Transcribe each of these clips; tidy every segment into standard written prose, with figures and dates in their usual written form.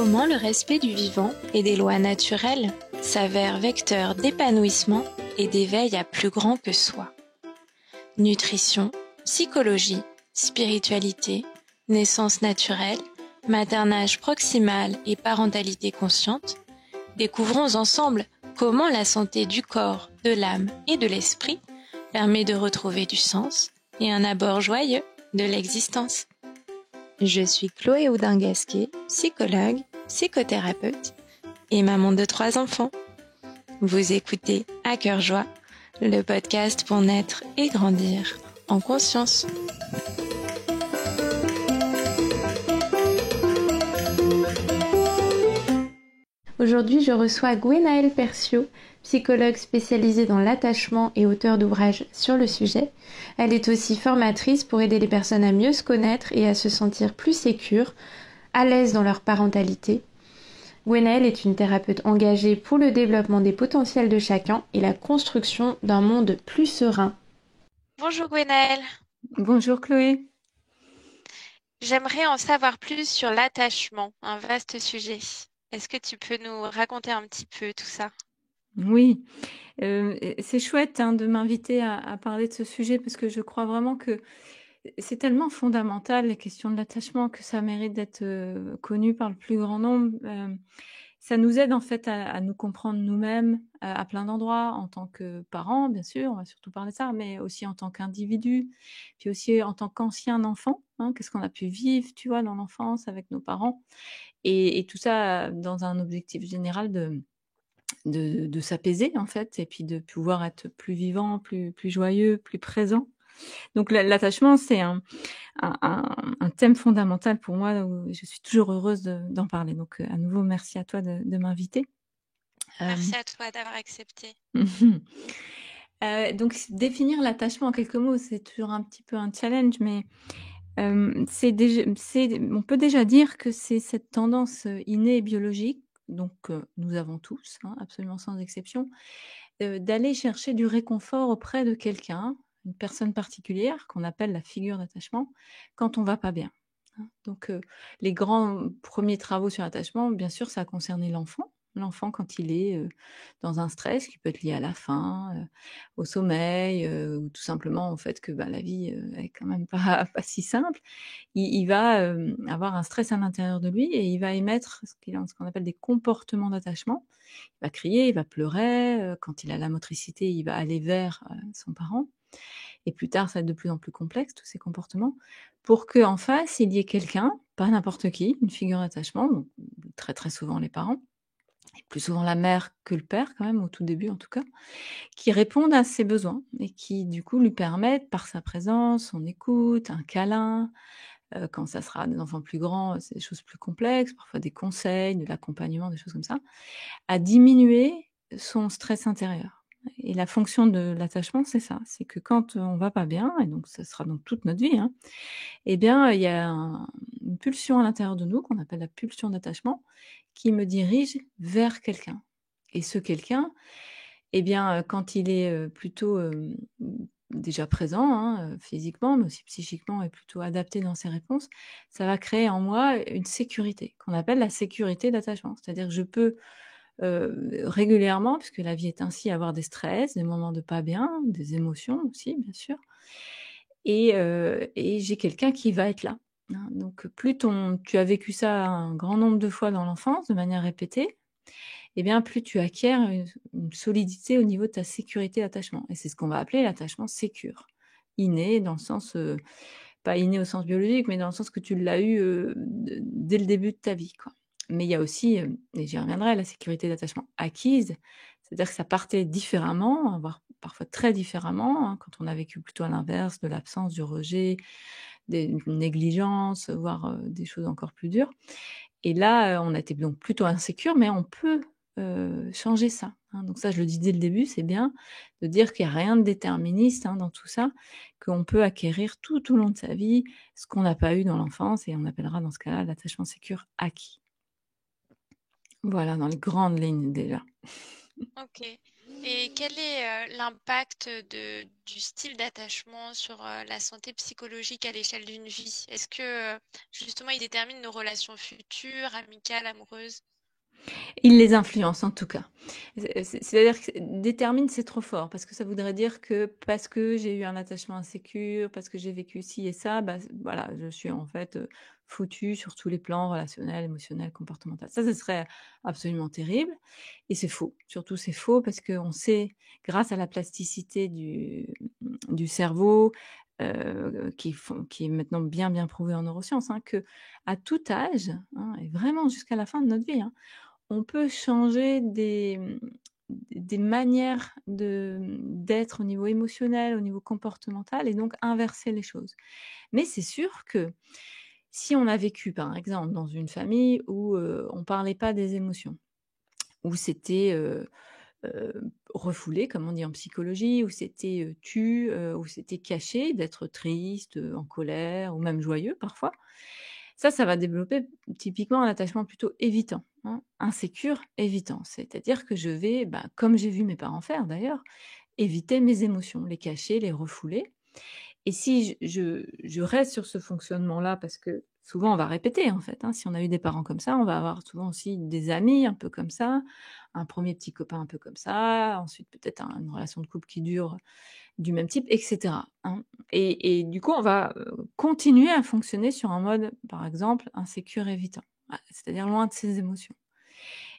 Comment le respect du vivant et des lois naturelles s'avère vecteur d'épanouissement et d'éveil à plus grand que soi. Nutrition, psychologie, spiritualité, naissance naturelle, maternage proximal et parentalité consciente, découvrons ensemble comment la santé du corps, de l'âme et de l'esprit permet de retrouver du sens et un abord joyeux de l'existence. Je suis Chloé Houdin-Gasquet, psychologue, psychothérapeute et maman de 3 enfants. Vous écoutez À Cœur Joie, le podcast pour naître et grandir en conscience. Aujourd'hui, je reçois Gwenaëlle Perciot, psychologue spécialisée dans l'attachement et auteure d'ouvrages sur le sujet. Elle est aussi formatrice pour aider les personnes à mieux se connaître et à se sentir plus sécures, à l'aise dans leur parentalité. Gwenaëlle est une thérapeute engagée pour le développement des potentiels de chacun et la construction d'un monde plus serein. Bonjour Gwenaëlle. Bonjour Chloé. J'aimerais en savoir plus sur l'attachement, un vaste sujet. Est-ce que tu peux nous raconter un petit peu tout ça? Oui, c'est chouette de m'inviter à parler de ce sujet parce que je crois vraiment que c'est tellement fondamental, les questions de l'attachement, que ça mérite d'être connu par le plus grand nombre. Ça nous aide en fait à nous comprendre nous-mêmes à plein d'endroits, en tant que parents, bien sûr, on va surtout parler de ça, mais aussi en tant qu'individu, puis aussi en tant qu'ancien enfant. Qu'est-ce qu'on a pu vivre, tu vois, dans l'enfance avec nos parents, et tout ça dans un objectif général de s'apaiser en fait, et puis de pouvoir être plus vivant, plus joyeux, plus présent. Donc l'attachement, c'est un thème fondamental pour moi, où je suis toujours heureuse d'en parler. Donc à nouveau, merci à toi de m'inviter. Merci à toi d'avoir accepté. Donc définir l'attachement en quelques mots, c'est toujours un petit peu un challenge, mais on peut déjà dire que c'est cette tendance innée et biologique, donc nous avons tous, absolument sans exception, d'aller chercher du réconfort auprès de quelqu'un, une personne particulière qu'on appelle la figure d'attachement, quand on va pas bien. Donc les grands premiers travaux sur l'attachement, bien sûr, ça a concerné l'enfant. L'enfant quand il est dans un stress qui peut être lié à la faim, au sommeil, ou tout simplement au fait que la vie est quand même pas si simple. Il va avoir un stress à l'intérieur de lui et il va émettre ce qu'on appelle des comportements d'attachement. Il va crier, il va pleurer, quand il a la motricité, il va aller vers son parent, et plus tard, ça va être de plus en plus complexe, tous ces comportements, pour qu'en face, il y ait quelqu'un, pas n'importe qui, une figure d'attachement, donc très, très souvent les parents, et plus souvent la mère que le père quand même, au tout début en tout cas, qui répondent à ses besoins et qui du coup lui permettent, par sa présence, son écoute, un câlin, quand ça sera des enfants plus grands, c'est des choses plus complexes, parfois des conseils, de l'accompagnement, des choses comme ça, à diminuer son stress intérieur. Et la fonction de l'attachement, c'est ça, c'est que quand on va pas bien, et donc ça sera dans toute notre vie, eh bien, il y a une pulsion à l'intérieur de nous, qu'on appelle la pulsion d'attachement, qui me dirige vers quelqu'un. Et ce quelqu'un, eh bien, quand il est plutôt déjà présent, physiquement, mais aussi psychiquement, et plutôt adapté dans ses réponses, ça va créer en moi une sécurité, qu'on appelle la sécurité d'attachement. C'est-à-dire que je peux régulièrement, puisque la vie est ainsi, avoir des stress, des moments de pas bien, des émotions aussi, bien sûr, et j'ai quelqu'un qui va être là. Donc plus tu as vécu ça un grand nombre de fois dans l'enfance, de manière répétée, eh bien plus tu acquiers une solidité au niveau de ta sécurité d'attachement. Et c'est ce qu'on va appeler l'attachement sécure. Inné, dans le sens, pas inné au sens biologique, mais dans le sens que tu l'as eu dès le début de ta vie, quoi. Mais il y a aussi, et j'y reviendrai, la sécurité d'attachement acquise, c'est-à-dire que ça partait différemment, voire parfois très différemment, quand on a vécu plutôt à l'inverse, de l'absence, du rejet, des négligences, voire des choses encore plus dures. Et là, on était donc plutôt insécure, mais on peut changer ça. Donc ça, je le dis dès le début, c'est bien de dire qu'il n'y a rien de déterministe dans tout ça, qu'on peut acquérir tout au long de sa vie ce qu'on n'a pas eu dans l'enfance, et on appellera dans ce cas-là l'attachement sécure acquis. Voilà, dans les grandes lignes déjà. Ok. Et quel est l'impact du style d'attachement sur la santé psychologique à l'échelle d'une vie? Est-ce que justement il détermine nos relations futures, amicales, amoureuses? Il les influence en tout cas. C'est-à-dire que détermine, c'est trop fort parce que ça voudrait dire que parce que j'ai eu un attachement insécure, parce que j'ai vécu ci et ça, bah, voilà, je suis en fait, foutue sur tous les plans relationnels, émotionnels, comportemental. Ça, ce serait absolument terrible et c'est faux. Surtout, c'est faux parce qu'on sait, grâce à la plasticité du cerveau, qui est maintenant bien, bien prouvé en neurosciences, hein, qu'à tout âge, hein, et vraiment jusqu'à la fin de notre vie, hein, on peut changer des manières d'être au niveau émotionnel, au niveau comportemental et donc inverser les choses. Mais c'est sûr que si on a vécu, par exemple, dans une famille où, on parlait pas des émotions, où c'était, refoulé comme on dit en psychologie, où c'était, où c'était caché d'être triste, en colère ou même joyeux parfois. Ça va développer typiquement un attachement plutôt évitant, hein, insécure, évitant. C'est-à-dire que je vais, bah, comme j'ai vu mes parents faire d'ailleurs, éviter mes émotions, les cacher, les refouler et si je reste sur ce fonctionnement-là parce que souvent on va répéter en fait, hein, si on a eu des parents comme ça, on va avoir souvent aussi des amis un peu comme ça, un premier petit copain un peu comme ça, ensuite peut-être une relation de couple qui dure du même type et cetera, hein et du coup on va, continuer à fonctionner sur un mode, par exemple, insécure évitant. Ouais, c'est-à-dire loin de ses émotions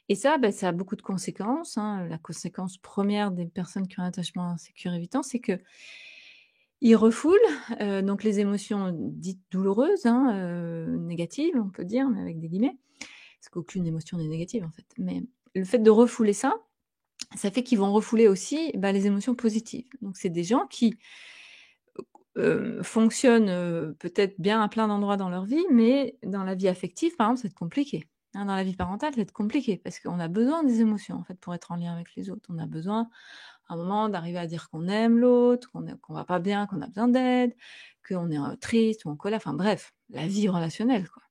et ça, bah, ça a beaucoup de conséquences, hein. La conséquence première des personnes qui ont un attachement insécure évitant, c'est que ils refoulent, donc les émotions dites douloureuses, hein, négatives, on peut dire, mais avec des guillemets, parce qu'aucune émotion n'est négative, en fait. Mais le fait de refouler ça, ça fait qu'ils vont refouler aussi, bah, les émotions positives. Donc c'est des gens qui, fonctionnent, peut-être bien à plein d'endroits dans leur vie, mais dans la vie affective, par exemple, c'est compliqué. Hein, dans la vie parentale, c'est compliqué parce qu'on a besoin des émotions, en fait, pour être en lien avec les autres. On a besoin à un moment d'arriver à dire qu'on aime l'autre, qu'on va pas bien, qu'on a besoin d'aide, qu'on est, triste ou en colère, enfin bref, la vie relationnelle, quoi.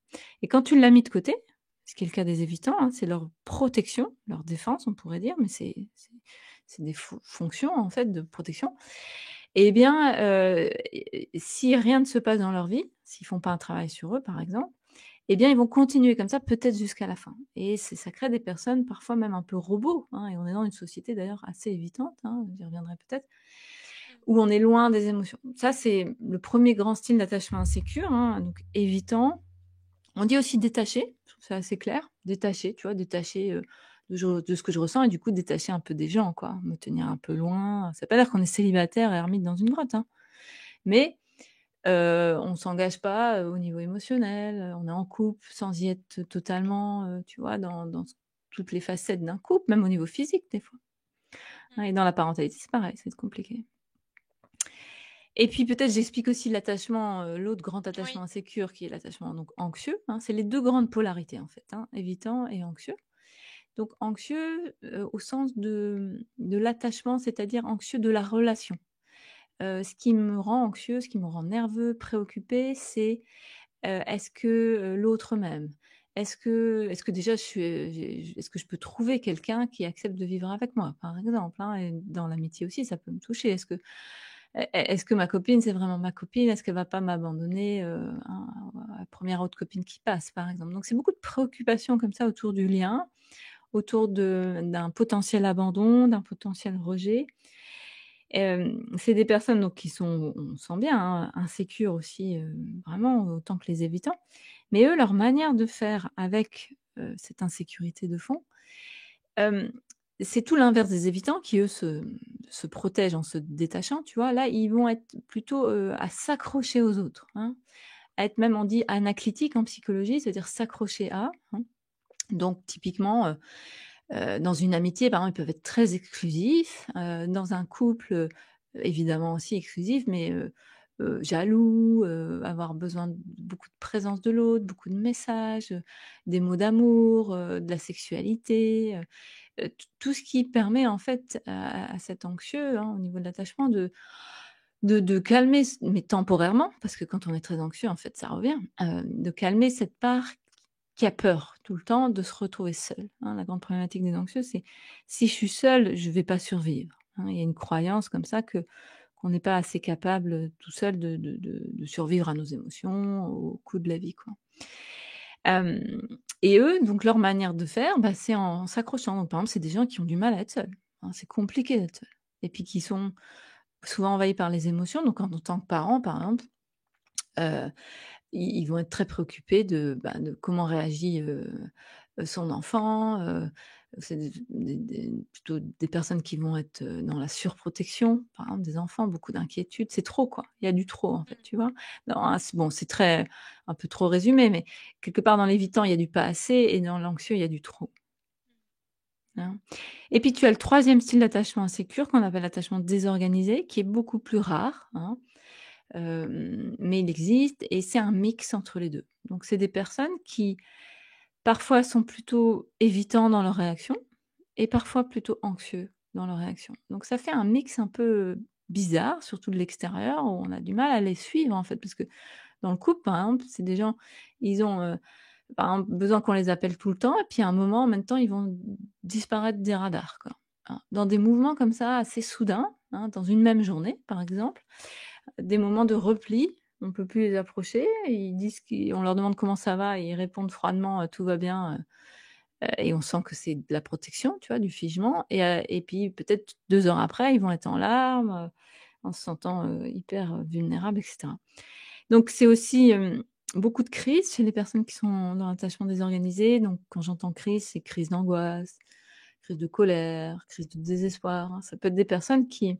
Et quand tu l'as mis de côté, ce qui est le cas des évitants, hein, c'est leur protection, leur défense, on pourrait dire, mais c'est des fonctions, en fait, de protection. Eh bien, si rien ne se passe dans leur vie, s'ils font pas un travail sur eux, par exemple, eh bien, ils vont continuer comme ça, peut-être jusqu'à la fin et ça crée des personnes parfois même un peu robots, hein et on est dans une société d'ailleurs assez évitante, hein, j'y reviendrai peut-être, Mmh. où on est loin des émotions. Ça, c'est le premier grand style d'attachement insécure, hein, donc évitant. On dit aussi détaché, je trouve ça assez clair. Détaché, tu vois? Détaché, de ce que je ressens et du coup détaché un peu des gens, quoi. Me tenir un peu loin. Ça veut pas dire qu'on est célibataire et ermite dans une grotte, hein, mais on s'engage pas, au niveau émotionnel, on est en couple sans y être totalement, tu vois, dans toutes les facettes d'un couple, même au niveau physique des fois, hein et dans la parentalité, c'est pareil, c'est compliqué et puis peut-être j'explique aussi l'attachement, l'autre grand Oui. attachement insécure qui est l'attachement donc anxieux, hein. C'est les 2 grandes polarités en fait, hein, évitant et anxieux. Donc anxieux, au sens de l'attachement, c'est-à-dire anxieux de la relation. Ce qui me rend anxieux, ce qui me rend nerveux, préoccupé, c'est est-ce que, l'autre m'aime? Est-ce que déjà est-ce que je peux trouver quelqu'un qui accepte de vivre avec moi? Par exemple, hein et dans l'amitié aussi, ça peut me toucher. Est-ce que ma copine, c'est vraiment ma copine? Est-ce qu'elle va pas m'abandonner, hein, à la 1re autre copine qui passe, par exemple? Donc c'est beaucoup de préoccupations comme ça autour du lien, autour d'un potentiel abandon, d'un potentiel rejet. C'est des personnes donc qui sont, on sent bien, hein, insécures aussi, vraiment autant que les évitants. Mais eux, leur manière de faire avec, cette insécurité de fond, hem, c'est tout l'inverse des évitants qui eux se protègent en se détachant, tu vois? Là, ils vont être plutôt, à s'accrocher aux autres, hein, à être même on dit anaclitique en psychologie, c'est-à-dire s'accrocher à, hein. Donc typiquement, dans une amitié, par exemple, ils peuvent être très exclusifs, dans un couple, évidemment aussi exclusif, mais jaloux, avoir besoin de beaucoup de présence de l'autre, beaucoup de messages, des mots d'amour, de la sexualité, tout ce qui permet en fait à cet anxieux, hein, au niveau de l'attachement de calmer mais temporairement, parce que quand on est très anxieux, en fait, ça revient, de calmer cette part qui a peur tout le temps de se retrouver seul, hein. La grande problématique des anxieux, c'est: «Si je suis seul, je vais pas survivre», hein. Il y a une croyance comme ça qu'on n'est pas assez capable, tout seul de survivre à nos émotions, aux coups de la vie, quoi. Hem et eux, donc leur manière de faire, bah, c'est en s'accrochant. Donc par exemple, c'est des gens qui ont du mal à être seuls, hein. C'est compliqué d'être seul et puis qui sont souvent envahis par les émotions. Donc en tant que parents, par exemple, heu, ils vont être très préoccupés de comment réagit, son enfant, c'est plutôt des personnes qui vont être, dans la surprotection, par exemple des enfants, beaucoup d'inquiétude. C'est trop, quoi. Il y a du trop, en fait, tu vois? C'est très un peu trop résumé, mais quelque part dans l'évitant, il y a du pas assez et dans l'anxieux, il y a du trop, hein. Et puis tu as le troisième style d'attachement insécure qu'on appelle l'attachement désorganisé, qui est beaucoup plus rare, hein. Mais il existe et c'est un mix entre les 2. Donc c'est des personnes qui, parfois, sont plutôt évitants dans leurs réactions et parfois plutôt anxieux dans leurs réactions. Donc ça fait un mix un peu bizarre, surtout de l'extérieur, où on a du mal à les suivre, en fait. Parce que dans le couple, par exemple, c'est des gens, ils ont, par exemple, besoin qu'on les appelle tout le temps et puis à un moment, en même temps, ils vont disparaître des radars, quoi, hein. Dans des mouvements comme ça assez soudains, hein, dans une même journée, par exemple, des moments de repli, on peut plus les approcher, ils disent on leur demande comment ça va et ils répondent froidement, «Tout va bien», et on sent que c'est de la protection, tu vois? Du figement et puis peut-être 2 heures après, ils vont être en larmes, en se sentant, hyper, vulnérables et cetera. Donc c'est aussi, beaucoup de crises chez les personnes qui sont dans l'attachement désorganisé. Donc quand j'entends crise, c'est crise d'angoisse, crise de colère, crise de désespoir, hein. Ça peut être des personnes qui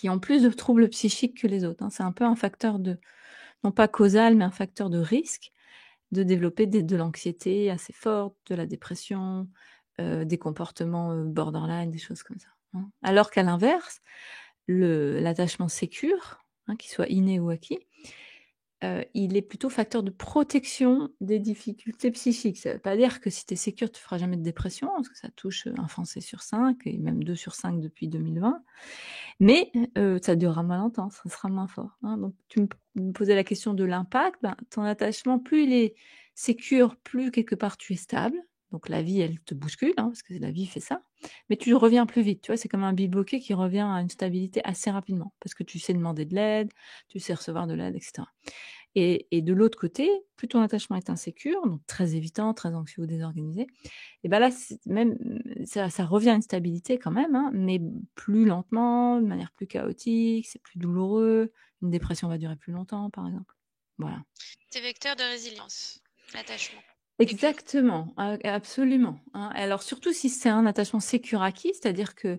ont plus de troubles psychiques que les autres, hein. C'est un peu un facteur non pas causal, mais un facteur de risque de développer de l'anxiété assez forte, de la dépression, des comportements, borderline, des choses comme ça, hein. Alors qu'à l'inverse, l'attachement sécure, hein, qu'il soit inné ou acquis, il est plutôt facteur de protection des difficultés psychiques. Ça ne veut pas dire que si tu es sécure, tu feras jamais de dépression, parce que ça touche, 1 Français sur 5 et même 2 sur 5 depuis 2020. Mais, ça durera moins longtemps, ça sera moins fort, hein. Donc tu me posais la question de l'impact, ben, ton attachement, plus il est sécure, plus quelque part tu es stable. Donc la vie, elle te bouscule, hein, parce que la vie fait ça, mais tu reviens plus vite, tu vois? C'est comme un bilboquet qui revient à une stabilité assez rapidement, parce que tu sais demander de l'aide, tu sais recevoir de l'aide et cetera. Et de l'autre côté, plus ton attachement est insécure, donc très évitant, très anxieux ou désorganisé, et ben là, c'est même, ça revient à une stabilité quand même, hein, mais plus lentement, de manière plus chaotique, c'est plus douloureux. Une dépression va durer plus longtemps, par exemple. Voilà. C'est vecteur de résilience, l'attachement sécure. Exactement, absolument, hein. Alors surtout si c'est un attachement sécure acquis, c'est-à-dire que,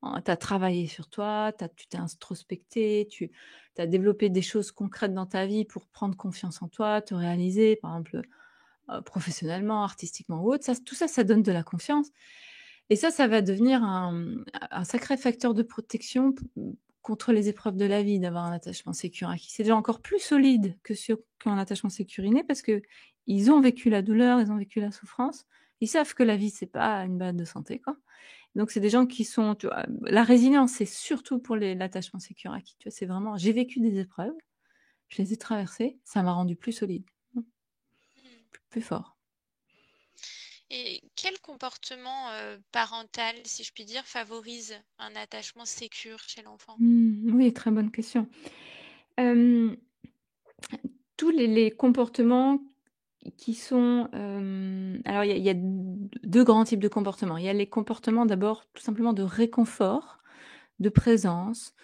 tu as travaillé sur toi, tu t'es introspecté, tu as développé des choses concrètes dans ta vie pour prendre confiance en toi, te réaliser, par exemple, professionnellement, artistiquement ou autre. Ça, tout ça, ça donne de la confiance et ça va devenir un sacré facteur de protection contre les épreuves de la vie, d'avoir un attachement sécure acquis. C'est déjà encore plus solide que ceux qui ont un attachement sécuriné parce que ils ont vécu la douleur, ils ont vécu la souffrance. Ils savent que la vie, c'est pas une balade de santé, quoi. Donc c'est des gens qui sont, tu vois? La résilience, c'est surtout pour l'attachement sécure acquis, tu vois? C'est vraiment: j'ai vécu des épreuves, je les ai traversées, ça m'a rendu plus solide, Hmm. plus fort. Et quel comportement parental, si je puis dire, favorise un attachement sécure chez l'enfant? Oui, très bonne question. Hem, tous les comportements qui sont, alors il y a 2 grands types de comportements. Il y a les comportements d'abord tout simplement de réconfort, de présence,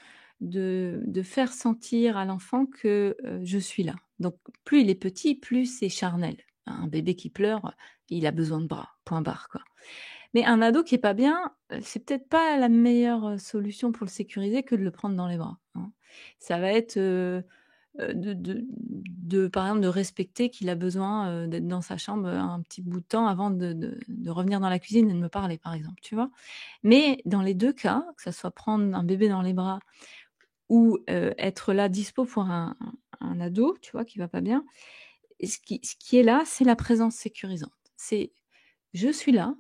de faire sentir à l'enfant que, je suis là. Donc plus il est petit, plus c'est charnel. Un bébé qui pleure, il a besoin de bras, point barre, quoi. Mais un ado qui est pas bien, c'est peut-être pas la meilleure, solution pour le sécuriser que de le prendre dans les bras, hein. Ça va être, par exemple, de respecter qu'il a besoin, d'être dans sa chambre, un petit bout de temps avant de revenir dans la cuisine et de me parler, par exemple, tu vois? Mais dans les 2 cas, que ça soit prendre un bébé dans les bras ou, être là dispo pour un ado, tu vois, qui va pas bien, et ce qui est là, c'est la présence sécurisante. C'est: «Je suis là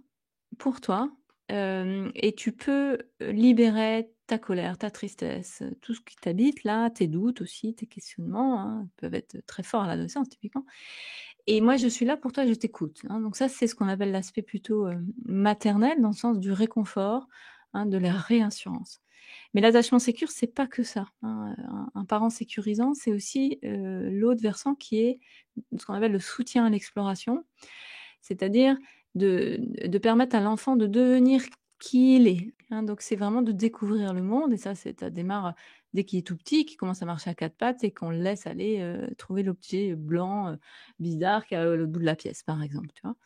pour toi, et tu peux, libérer ta colère, ta tristesse, tout ce qui t'habite là, tes doutes aussi, tes questionnements, hein, peuvent être très forts à l'adolescence typiquement et moi je suis là pour toi, je t'écoute, hein. Donc ça, c'est ce qu'on appelle l'aspect plutôt, maternel dans le sens du réconfort, hein, de la réassurance. Mais l'attachement sécure, c'est pas que ça, hein, un parent sécurisant, c'est aussi, l'autre versant qui est ce qu'on appelle le soutien à l'exploration. C'est-à-dire de permettre à l'enfant de devenir qui il est, hein. Donc c'est vraiment de découvrir le monde et ça démarre, dès qu'il est tout petit, qu'il commence à marcher à 4 pattes et qu'on le laisse aller, trouver l'objet blanc, bizarre qu'il y a à l'autre bout de la pièce, par exemple, tu vois? Mmh.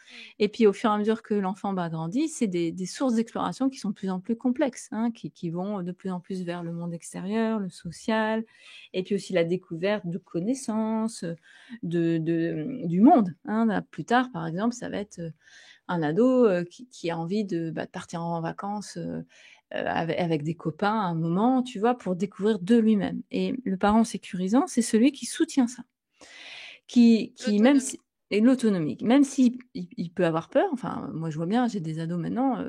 Et puis au fur et à mesure que l'enfant, bah, grandit, c'est des sources d'exploration qui sont de plus en plus complexes, hein, qui vont de plus en plus vers le monde extérieur, le social et puis aussi la découverte de connaissances, du monde, hein. Là, plus tard, par exemple, ça va être, un ado, qui a envie de partir en vacances, avec des copains à un moment, tu vois? Pour découvrir de lui-même et le parent sécurisant, c'est celui qui soutient ça. Qui même L'autonomie. si et l'autonomie, même s'il peut avoir peur, enfin, moi je vois bien, j'ai des ados maintenant,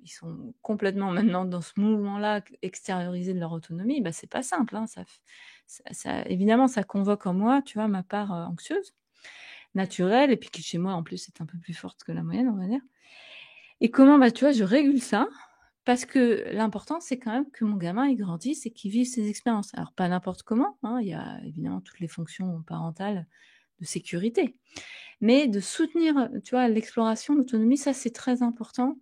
ils sont complètement maintenant dans ce mouvement-là, extérioriser de leur autonomie, bah, c'est pas simple, hein, ça évidemment ça convoque en moi, tu vois, ma part, anxieuse, Mmh. naturelle et puis qui chez moi en plus est un peu plus forte que la moyenne, on va dire et comment, bah, tu vois, je régule ça parce que l'important c'est quand même que mon gamin il grandisse et qu'il vive ses expériences. Alors pas n'importe comment, hein, il y a évidemment toutes les fonctions parentales de sécurité. Mais de soutenir, tu vois, l'exploration, l'autonomie, ça, c'est très important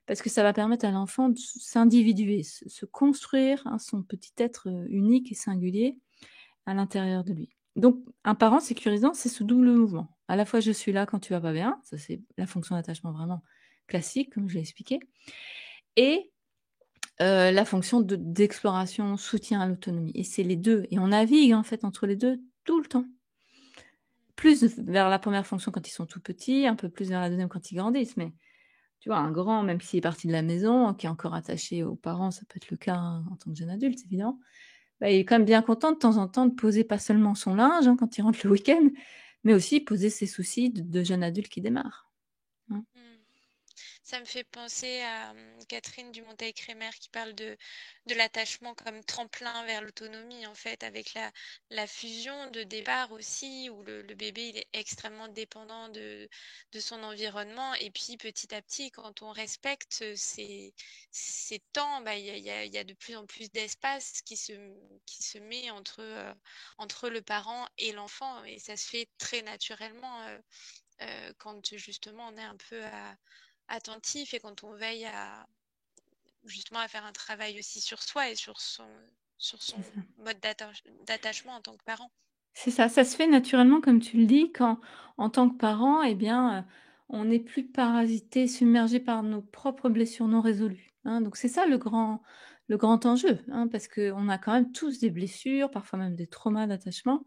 parce que ça va permettre à l'enfant de s'individuer, se construire, hein, son petit être, unique et singulier à l'intérieur de lui. Donc un parent sécurisant, c'est ce double mouvement. À la fois, je suis là quand tu vas pas bien, ça c'est la fonction d'attachement vraiment classique, comme je l'ai expliqué et la fonction d'exploration, soutien à l'autonomie et c'est les 2 et on navigue en fait entre les 2 tout le temps. Plus vers la première fonction quand ils sont tout petits, un peu plus vers la deuxième quand ils grandissent, mais tu vois, un grand, même s'il est parti de la maison, qui est encore attaché aux parents, ça peut être le cas, hein, en tant que jeune adulte, évidemment, bah, il est quand même bien content de temps en temps de poser pas seulement son linge, hein, quand il rentre le week-end, mais aussi poser ses soucis de jeune adulte qui démarre, hein. Mmh. Ça me fait penser à Catherine Dumonteil-Crémer qui parle de l'attachement comme tremplin vers l'autonomie, en fait, avec la fusion de départ aussi, où le bébé il est extrêmement dépendant de son environnement. Et puis petit à petit, quand on respecte ces temps, bah, il y a de plus en plus d'espace qui se met entre le parent et l'enfant. Et ça se fait très naturellement quand justement on est un peu attentif et quand on veille à justement à faire un travail aussi sur soi et sur son C'est ça. mode d'attachement en tant que parent. C'est ça, ça se fait naturellement comme tu le dis quand, en tant que parent eh bien, on n'est plus parasité, submergé par nos propres blessures non résolues, hein. Donc c'est ça le grand enjeu, hein, parce qu'on a quand même tous des blessures, parfois même des traumas d'attachement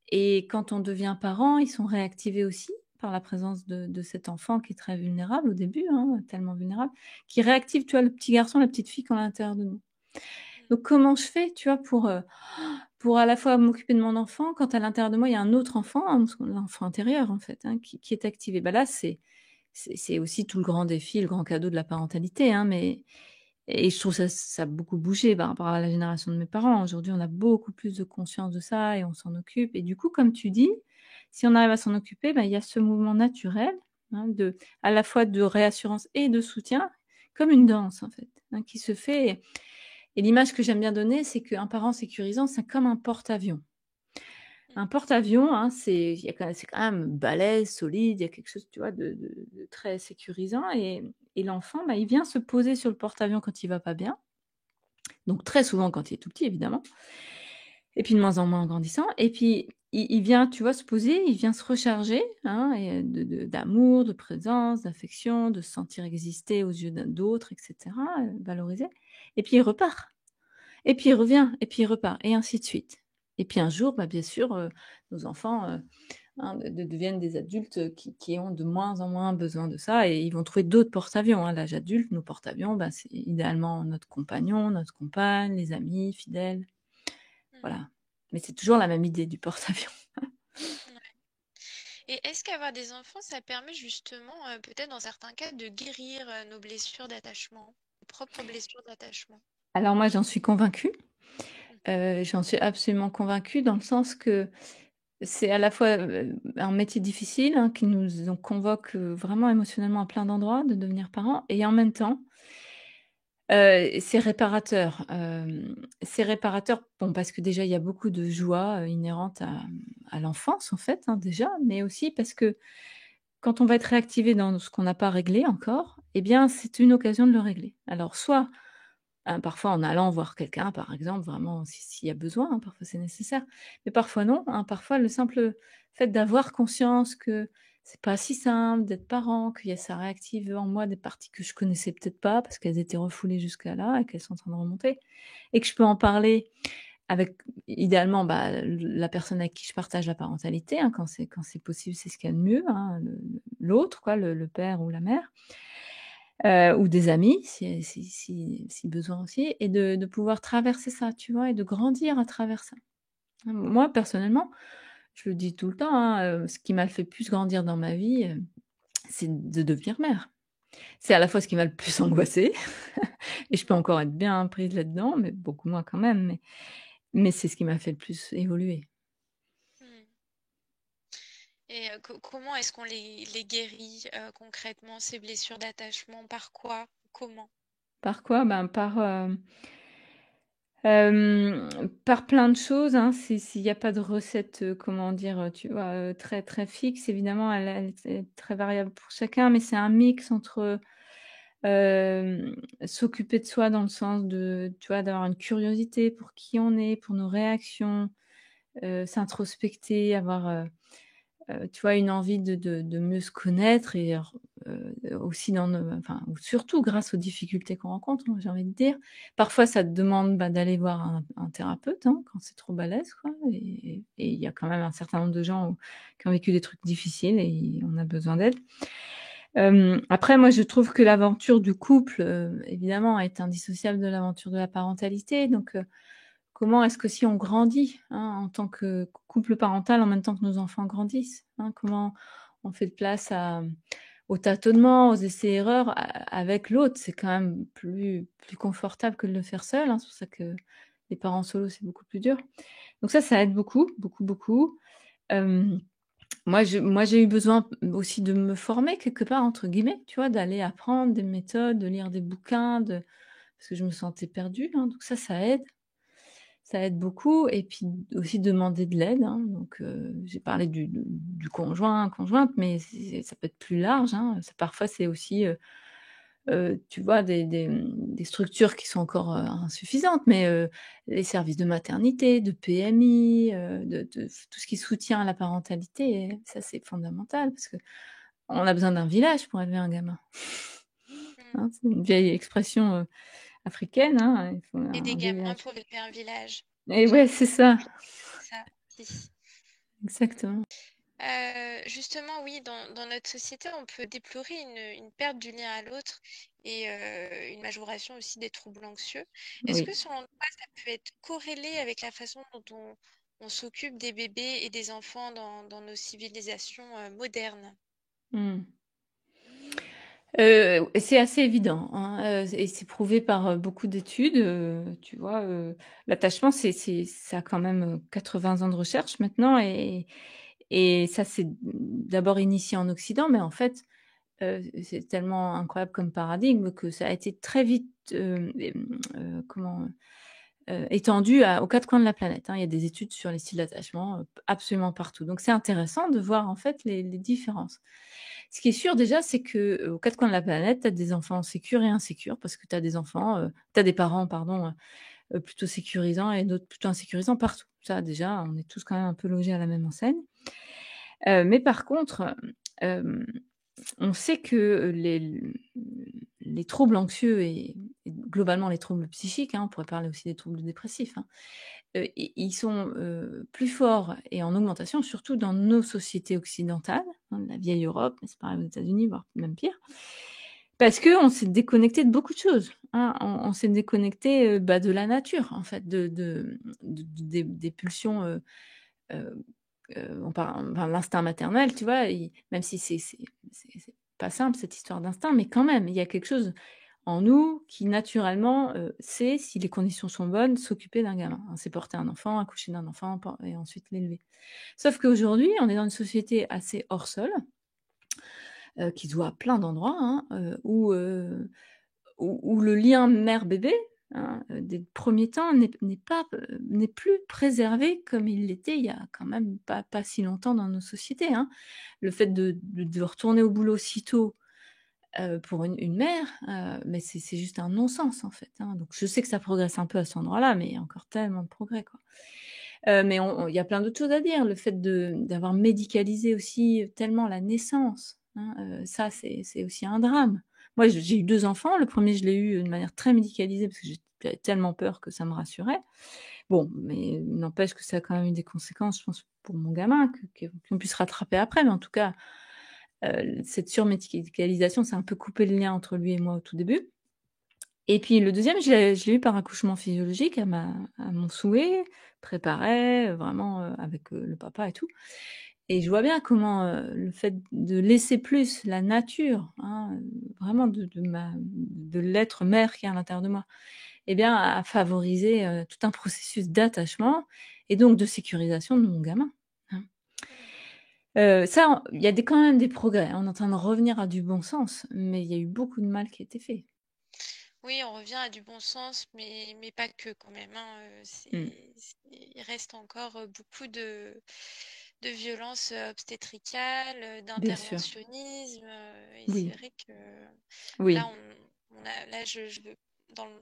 et quand on devient parent, ils sont réactivés aussi par la présence de cet enfant qui est très vulnérable au début, hein, tellement vulnérable, qui réactive, tu vois, le petit garçon, la petite fille qu'on a à l'intérieur de nous. Donc comment je fais, tu vois, pour à la fois m'occuper de mon enfant, quand à l'intérieur de moi, il y a un autre enfant, hein, l'enfant intérieur en fait, hein, qui est activé. Bah là, c'est aussi tout le grand défi, le grand cadeau de la parentalité, hein, mais et je trouve ça a beaucoup bougé par rapport à la génération de mes parents. Aujourd'hui, on a beaucoup plus de conscience de ça et on s'en occupe et du coup, comme tu dis, si on arrive à s'en occuper, bah, il y a ce mouvement naturel, hein, à la fois de réassurance et de soutien, comme une danse en fait, hein, qui se fait et l'image que j'aime bien donner, c'est qu'un parent sécurisant, c'est comme un porte-avions. Un porte-avions, hein, c'est quand même balèze, solide, il y a quelque chose, tu vois, de très sécurisant et l'enfant, bah, il vient se poser sur le porte-avions quand il va pas bien, donc très souvent quand il est tout petit évidemment et puis de moins en moins en grandissant et puis il vient, tu vois, se poser, il vient se recharger, hein et d'amour, de présence, d'affection, de se sentir exister aux yeux d'autres et cetera, valorisé et puis il repart. Et puis il revient et puis il repart et ainsi de suite. Et puis un jour, bah, bien sûr, nos enfants, hein, deviennent des adultes, qui ont de moins en moins besoin de ça et ils vont trouver d'autres porte-avions, hein. L'âge adulte, nos porte-avions, bah, c'est idéalement notre compagnon, notre compagne, les amis fidèles, Mhm. voilà. Mais c'est toujours la même idée du porte-avions. Ouais. Et est-ce qu'avoir des enfants, ça permet justement, peut-être dans certains cas, de guérir nos blessures d'attachement, nos propres blessures d'attachement? Alors moi, j'en suis convaincue. J'en suis absolument convaincue dans le sens que c'est à la fois, un métier difficile, hein, qui nous convoque, vraiment émotionnellement à plein d'endroits de devenir parent et en même temps, c'est réparateur. C'est réparateur, bon, parce que déjà il y a beaucoup de joie, inhérente à l'enfance en fait, hein, déjà, mais aussi parce que quand on va être réactivé dans ce qu'on n'a pas réglé encore, eh bien, c'est une occasion de le régler. Alors soit, parfois en allant voir quelqu'un, par exemple, vraiment s'il y a besoin, hein, parfois c'est nécessaire, mais parfois non, hein. Parfois le simple fait d'avoir conscience que c'est pas si simple d'être parent, qu'il y a ça réactive en moi des parties que je connaissais peut-être pas parce qu'elles étaient refoulées jusqu'à là et qu'elles sont en train de remonter et que je peux en parler avec idéalement, bah, la personne avec qui je partage la parentalité, hein, quand c'est possible, c'est ce qu'il y a de mieux, hein, l'autre quoi, le père ou la mère, ou des amis si besoin aussi et de pouvoir traverser ça, tu vois? Et de grandir à travers ça. Moi, personnellement, je le dis tout le temps, hein, ce qui m'a fait plus grandir dans ma vie, c'est de devenir mère. C'est à la fois ce qui m'a le plus angoissée et je peux encore être bien prise là-dedans, mais beaucoup moins quand même, mais c'est ce qui m'a fait le plus évoluer. Mm. Et comment est-ce qu'on les guérit concrètement, ces blessures d'attachement? Par quoi? Comment? Par quoi? Ben, par plein de choses, hein. S'il y a pas de recette, comment dire, tu vois, très, très fixe, évidemment, elle est très variable pour chacun, mais c'est un mix entre, s'occuper de soi dans le sens de, tu vois, d'avoir une curiosité pour qui on est, pour nos réactions, s'introspecter, avoir, tu vois, une envie de mieux se connaître et aussi dans nos enfin, ou surtout grâce aux difficultés qu'on rencontre, moi, j'ai envie de dire. Parfois, ça te demande, bah, d'aller voir un thérapeute, hein, quand c'est trop balèze, quoi et il y a quand même un certain nombre de gens qui ont vécu des trucs difficiles et on a besoin d'aide. Après, moi, je trouve que l'aventure du couple, évidemment, est indissociable de l'aventure de la parentalité, donc comment est-ce que si on grandit, hein, en tant que couple parental en même temps que nos enfants grandissent, hein? Comment on fait de place aux tâtonnements, aux essais-erreurs avec l'autre? C'est quand même plus confortable que de le faire seul, hein. C'est pour ça que les parents solo, c'est beaucoup plus dur. Donc ça aide beaucoup, beaucoup, beaucoup. Hem, moi, j'ai eu besoin aussi de me «former» quelque part, entre guillemets, tu vois? D'aller apprendre des méthodes, de lire des bouquins, parce que je me sentais perdue, hein, donc ça aide. Ça aide beaucoup et puis aussi demander de l'aide, hein, donc j'ai parlé du conjoint, conjointe, mais ça peut être plus large, hein. Ça parfois c'est aussi, tu vois des structures qui sont encore, insuffisantes, mais les services de maternité, de PMI, de tout ce qui soutient la parentalité et ça c'est fondamental parce qu'on a besoin d'un village pour élever un gamin. Mm. Hein, c'est une vieille expression, africaine, hein, il faut Et des un gamins village pour élever un village. et ouais, J'avais c'est ça, ça aussi. exactement. Justement, oui, dans notre société, on peut déplorer une perte du lien à l'autre et une majoration aussi des troubles anxieux. Est-ce que Oui. selon toi, ça peut être corrélé avec la façon dont on s'occupe des bébés et des enfants dans nos civilisations modernes? Mmh. C'est assez évident, hein, et c'est prouvé par, beaucoup d'études, tu vois? L'attachement, ça a quand même, 80 ans de recherche maintenant et ça s'est d'abord initié en Occident, mais en fait, c'est tellement incroyable comme paradigme que ça a été très vite, étendu aux 4 coins de la planète, hein. Il y a des études sur les styles d'attachement, absolument partout. Donc c'est intéressant de voir en fait les différences. Ce qui est sûr déjà, c'est que, aux 4 coins de la planète, tu as des enfants sécures et insécures parce que tu as des enfants, tu as des parents pardon, plutôt sécurisants et d'autres plutôt insécurisants partout. Ça déjà, on est tous quand même un peu logés à la même enseigne. Mais par contre, hem, on sait que les troubles anxieux et globalement les troubles psychiques, hein, on pourrait parler aussi des troubles dépressifs, hein, ils sont, plus forts et en augmentation, surtout dans nos sociétés occidentales, hein, la vieille Europe, mais c'est pareil aux États-Unis, voire même pire. Parce qu'on s'est déconnecté de beaucoup de choses, hein. On s'est déconnecté, bah, de la nature en fait, des pulsions, heu on parle enfin l'instinct maternel, tu vois? Même si c'est pas simple cette histoire d'instinct, mais quand même, il y a quelque chose en nous qui naturellement sait, si les conditions sont bonnes, s'occuper d'un gamin, hein. C'est porter un enfant, accoucher d'un enfant et ensuite l'élever. Sauf qu'aujourd'hui, on est dans une société assez hors sol, qui se voit à plein d'endroits, hein, où le lien mère-bébé, hein, des premiers temps n'est plus préservé comme il l'était il y a quand même pas si longtemps dans nos sociétés, hein. Le fait de retourner au boulot si tôt, pour une mère, mais c'est juste un non-sens en fait, hein. Donc je sais que ça progresse un peu à cet endroit-là, mais il y a encore tellement de progrès, quoi. Mais il y a plein d'autres choses à dire. Le fait d'avoir médicalisé aussi tellement la naissance, hein, ça c'est aussi un drame. Moi j'ai eu 2 enfants. Le premier je l'ai eu de manière très médicalisée parce que j'avais tellement peur que ça me rassurait. Bon, mais n'empêche que ça a quand même eu des conséquences, je pense, pour mon gamin qu'on puisse rattraper après. Mais en tout cas, cette surmédicalisation, ça a un peu coupé le lien entre lui et moi au tout début. Et puis le deuxième, je l'ai eu par accouchement physiologique à mon souhait, préparé, vraiment, avec, le papa et tout. Et je vois bien comment, le fait de laisser plus la nature, hein, vraiment de l'être mère qui est à l'intérieur de moi, eh bien, a favorisé, tout un processus d'attachement et donc de sécurisation de mon gamin, hein. Ça, il y a quand même des progrès, hein. On est en train de revenir à du bon sens, mais il y a eu beaucoup de mal qui a été fait. Oui, on revient à du bon sens, mais pas que quand même, hein. Mmh. Il reste encore beaucoup de violences obstétricales, Bien sûr. d'interventionnisme. Et c'est Oui, vrai que là, oui.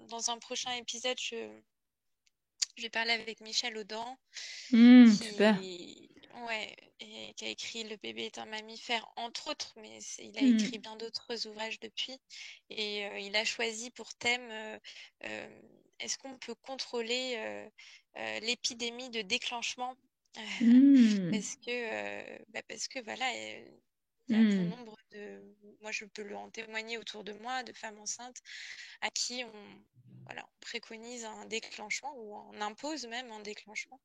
dans un prochain épisode, je vais parler avec Michel Audran, Super. ouais, et qui a écrit Le bébé est un mammifère, entre autres, mais il a Mmh. écrit bien d'autres ouvrages depuis. Et il a choisi pour thème euh, est-ce qu'on peut contrôler l'épidémie de déclenchement? Mmh. Parce que voilà, il y a bon Mmh. nombre moi je peux le en témoigner autour de moi, de femmes enceintes à qui voilà, on préconise un déclenchement ou on impose même un déclenchement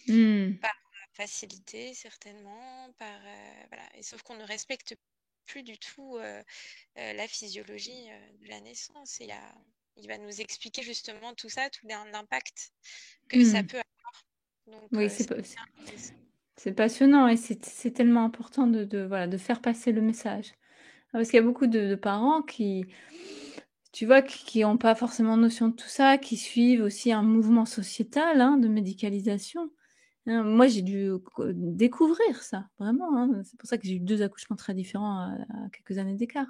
Mmh. par facilité certainement, voilà. Et sauf qu'on ne respecte plus du tout la physiologie de la naissance. Il va nous expliquer justement tout ça, tout l'impact que ça Mmh. peut avoir. Donc Oui, c'est hyper intéressant. c'est passionnant et c'est tellement important voilà, de faire passer le message. Ah, parce qu'il y a beaucoup de parents qui, tu vois, qui ont pas forcément notion de tout ça, qui suivent aussi un mouvement sociétal, hein, de médicalisation. Hein, moi, j'ai dû découvrir ça, vraiment, hein. C'est pour ça que j'ai eu 2 accouchements très différents à quelques années d'écart.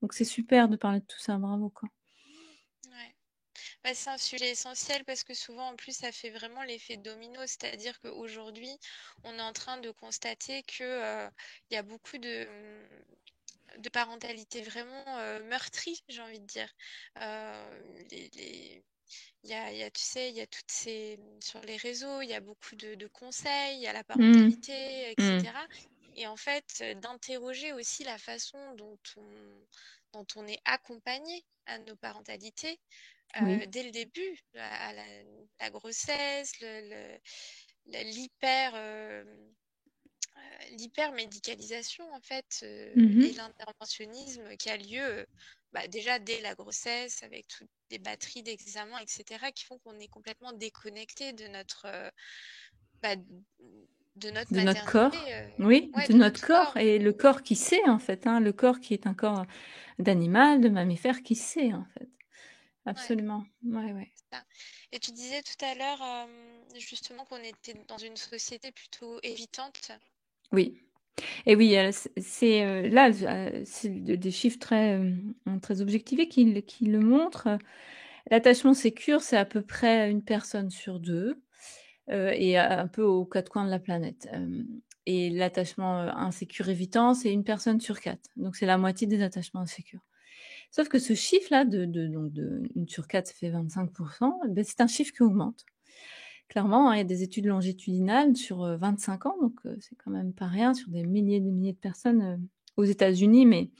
Donc c'est super de parler de tout ça, bravo, quoi. Ouais. Bah, c'est un sujet essentiel parce que souvent, en plus, ça fait vraiment l'effet domino. C'est-à-dire qu'aujourd'hui, on est en train de constater que, il y a beaucoup de parentalité vraiment meurtrie, j'ai envie de dire. Les, les- tu sais, il y a toutes ces... Sur les réseaux, il y a beaucoup de conseils, il y a la Mmh. parentalité, Mmh. etc. Et en fait, d'interroger aussi la façon dont on est accompagné à nos parentalités Oui. dès le début, la grossesse, l'hyper l'hypermédicalisation en fait et Mmh. l'interventionnisme qui a lieu déjà dès la grossesse avec toutes des batteries d'examens, etc., qui font qu'on est complètement déconnecté bah, de notre De notre maternité, corps. Oui, ouais, de de notre notre corps corps. et le corps qui sait, en fait, hein, le corps qui est un corps d'animal, de mammifère qui sait, en fait. Ouais, Absolument. Ouais, ouais. c'est ça. Et tu disais tout à l'heure justement qu'on était dans une société plutôt évitante. Oui. Et oui, c'est, là, c'est des chiffres très objectivés qui le montrent. L'attachement sécure, c'est à peu près une personne sur 2, et un peu aux 4 coins de la planète. Et l'attachement, insécure évitant, c'est une personne sur 4. Donc c'est la moitié des attachements insécures. Sauf que ce chiffre-là donc de 1 sur 4, ça fait 25, beh, c'est un chiffre qui augmente. Clairement, hein, il y a des études longitudinales sur, 25 ans, donc c'est quand même pas rien sur des milliers de personnes, aux États-Unis, mais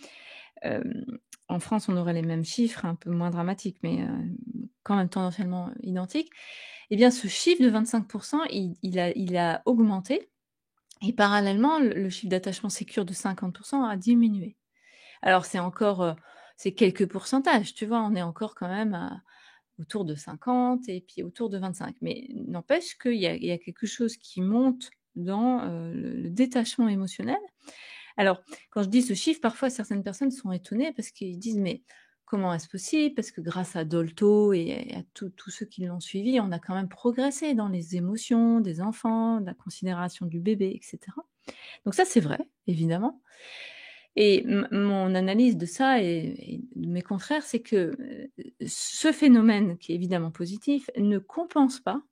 hem, en France, on aurait les mêmes chiffres, un peu moins dramatiques, mais quand même tendanciellement identiques. Eh bien, ce chiffre de 25, il a augmenté et parallèlement, le chiffre d'attachement sécure de 50 a diminué. Alors c'est encore, c'est quelques pourcentages, tu vois? On est encore quand même autour de 50 et puis autour de 25. Mais n'empêche qu'il y a quelque chose qui monte dans, le détachement émotionnel. Alors, quand je dis ce chiffre, parfois certaines personnes sont étonnées parce qu'ils disent: «Mais comment est-ce possible?» Parce que grâce à Dolto et à tous ceux qui l'ont suivi, on a quand même progressé dans les émotions des enfants, la considération du bébé et cetera. Donc ça, c'est vrai, évidemment. Et mon analyse de ça et de mes confrères, c'est que, ce phénomène qui est évidemment positif ne compense pas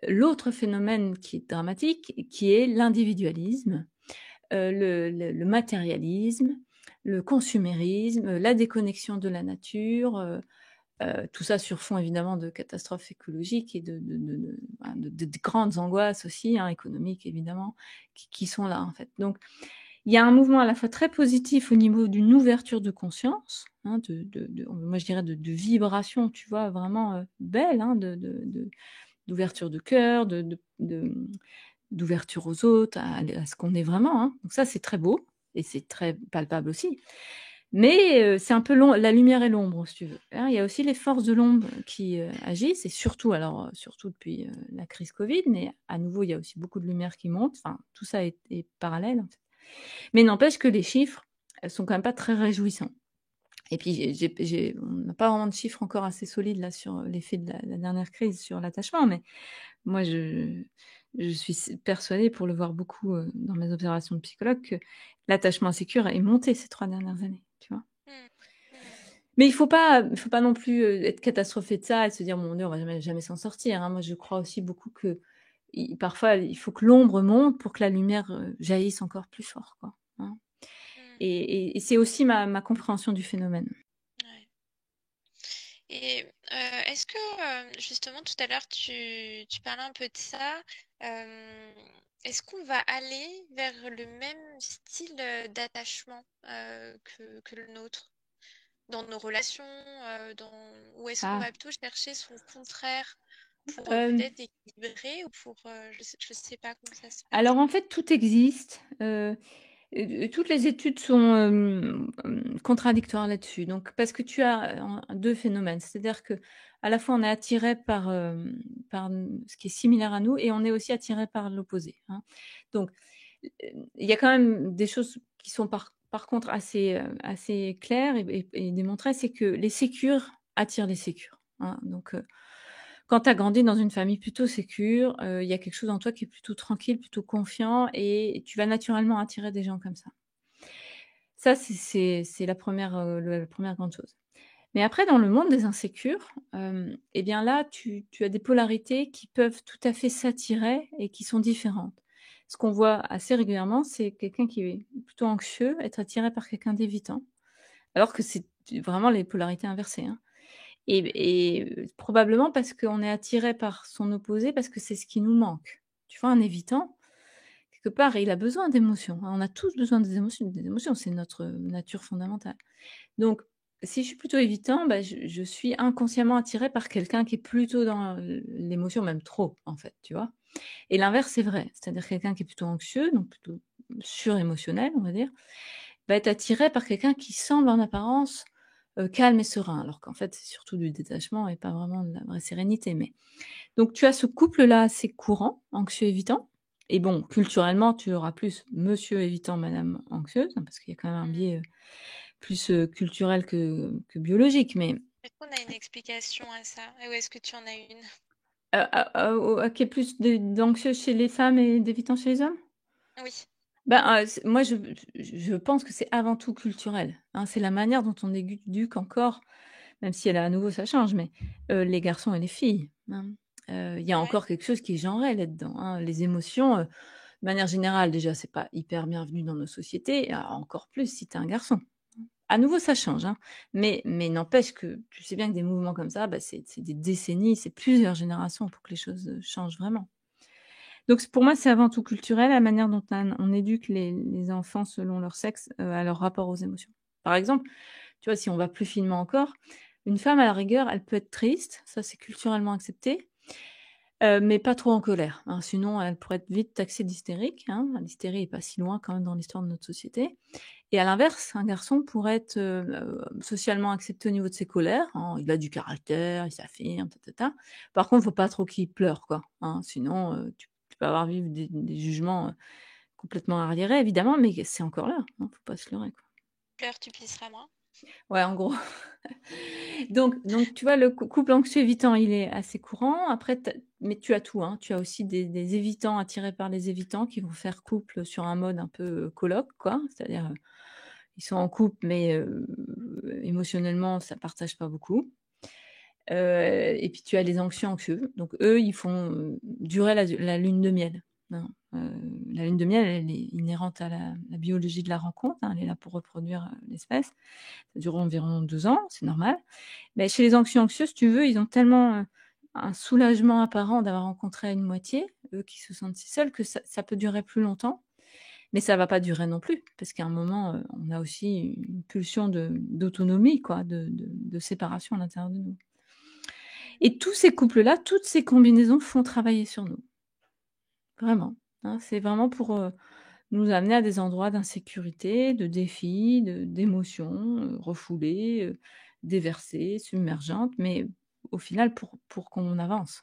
l'autre phénomène qui est dramatique, qui est l'individualisme, le matérialisme, le consumérisme, la déconnexion de la nature, tout ça sur fond évidemment de catastrophes écologiques et de grandes angoisses aussi, hein, économiques évidemment, qui sont là, en fait. Donc il y a un mouvement à la fois très positif au niveau d'une ouverture de conscience, hein, moi je dirais de vibration, tu vois? Vraiment, belle, hein, d'ouverture de cœur, d'ouverture aux autres, à ce qu'on est vraiment, hein. Donc ça, c'est très beau et c'est très palpable aussi. Mais c'est un peu la lumière et l'ombre, si tu veux, hein. Il y a aussi les forces de l'ombre qui, agissent et surtout alors, surtout depuis, la crise covid, mais à nouveau, il y a aussi beaucoup de lumière qui monte. Enfin, tout ça est parallèle, en fait. Mais n'empêche que les chiffres, sont quand même pas très réjouissants. Et puis on n'a pas vraiment de chiffres encore assez solides là sur l'effet de la dernière crise sur l'attachement, mais moi je suis persuadée, pour le voir beaucoup, dans mes observations de psychologue, que l'attachement insécure est monté ces 3 dernières années, tu vois? Mmh. Mmh. Mais il faut pas non plus, être catastrophé de ça et se dire: «Mon Dieu, on va jamais s'en sortir», hein. Moi, je crois aussi beaucoup que parfois, il faut que l'ombre monte pour que la lumière, jaillisse encore plus fort, quoi, hein. Mmh. Et c'est aussi ma compréhension du phénomène. Ouais. Et est-ce que, justement, tout à l'heure, tu parlais un peu de ça, est-ce qu'on va aller vers le même style d'attachement que le nôtre dans nos relations, ou est-ce qu'on Ah, va plutôt chercher son contraire pour hem, peut-être équilibrer ou pour, je sais pas comment ça se passe. alors en fait, tout existe, toutes les études sont, contradictoires là-dessus. Donc parce que tu as, 2 phénomènes. C'est-à-dire que à la fois on est attiré par, ce qui est similaire à nous et on est aussi attiré par l'opposé, hein. Donc, il y a quand même des choses qui sont par contre assez claires et démontrées, c'est que les sécures attirent les sécures, hein. Donc, quand tu as grandi dans une famille plutôt sécure, il y a quelque chose en toi qui est plutôt tranquille, plutôt confiant et tu vas naturellement attirer des gens comme ça. Ça, c'est la 1re grande chose. Mais après dans le monde des insécures, et bien là, tu as des polarités qui peuvent tout à fait s'attirer et qui sont différentes. Ce qu'on voit assez régulièrement, c'est quelqu'un qui est plutôt anxieux être attiré par quelqu'un d'évitant, alors que c'est vraiment les polarités inversées, hein. Probablement parce qu'on est attiré par son opposé, parce que c'est ce qui nous manque. Tu vois, un évitant, quelque part, il a besoin d'émotions, hein. On a tous besoin des émotions, c'est notre nature fondamentale. Donc, si je suis plutôt évitant, bah, je suis inconsciemment attirée par quelqu'un qui est plutôt dans l'émotion, même trop, en fait, tu vois? Et l'inverse, c'est vrai. C'est-à-dire quelqu'un qui est plutôt anxieux, donc plutôt surémotionnel, on va dire, va être attiré par quelqu'un qui semble en apparence, calme et serein, alors qu'en fait, c'est surtout du détachement et pas vraiment de la vraie sérénité. Mais donc tu as ce couple-là assez courant, anxieux évitant et bon, culturellement, tu auras plus monsieur évitant, madame anxieuse, hein, parce qu'il y a quand même un Mmh. biais, plus, culturel que biologique. Mais Est-ce qu'on a une explication à ça? Ou est-ce que tu en as une? qu'il y ait plus d'anxieux chez les femmes et d'évitant chez les hommes? Oui. Ben, moi je pense que c'est avant tout culturel, hein. C'est la manière dont on éduque encore, même si à nouveau ça change, mais les garçons et les filles, hein. Il y a Ouais. encore quelque chose qui est genré là-dedans, hein. Les émotions, de manière générale déjà c'est pas hyper bienvenu dans nos sociétés, et encore plus si tu es un garçon. À nouveau ça change, hein, mais n'empêche que tu sais bien que des mouvements comme ça, bah, c'est des décennies, c'est plusieurs générations pour que les choses, changent vraiment. Donc pour moi, c'est avant tout culturel, la manière dont on éduque les enfants selon leur sexe, à leur rapport aux émotions. Par exemple, tu vois, si on va plus finement encore, une femme à la rigueur, elle peut être triste, ça c'est culturellement accepté, mais pas trop en colère, hein, sinon elle pourrait être vite taxée d'hystérique, hein. L'hystérie est pas si loin quand même dans l'histoire de notre société Et à l'inverse, un garçon pourrait être socialement accepté au niveau de ses colères, hein, il a du caractère, il s'affirme, Par contre, il ne faut pas trop qu'il pleure, quoi, hein, sinon tu peux avoir vivre des jugements complètement arriérés, évidemment, mais c'est encore là, il ne faut pas se leurrer, quoi. Pleure, tu pisseras moins. Ouais, en gros. Donc, tu vois, le couple anxieux évitant, il est assez courant. Après, mais tu as tout, hein. Tu as aussi des évitants attirés par les évitants qui vont faire couple sur un mode un peu coloc, quoi. C'est-à-dire, ils sont en couple, mais émotionnellement, ça partage pas beaucoup. Et puis tu as les anxieux. Donc eux, ils font durer la lune de miel. Hein. La lune de miel, elle est inhérente à la biologie de la rencontre, hein. Elle est là pour reproduire l'espèce. Ça dure environ 2 ans, c'est normal. Mais chez les anxieux, si tu veux, ils ont tellement un soulagement apparent d'avoir rencontré une moitié, eux qui se sentent si seuls, que ça peut durer plus longtemps. Mais ça va pas durer non plus, parce qu'à un moment, on a aussi une pulsion d'autonomie, quoi, de séparation à l'intérieur de nous. Et tous ces couples-là, toutes ces combinaisons font travailler sur nous. Vraiment, hein. C'est vraiment pour nous amener à des endroits d'insécurité, de défis, d'émotions refoulées, déversées, submergentes, mais au final pour qu'on avance.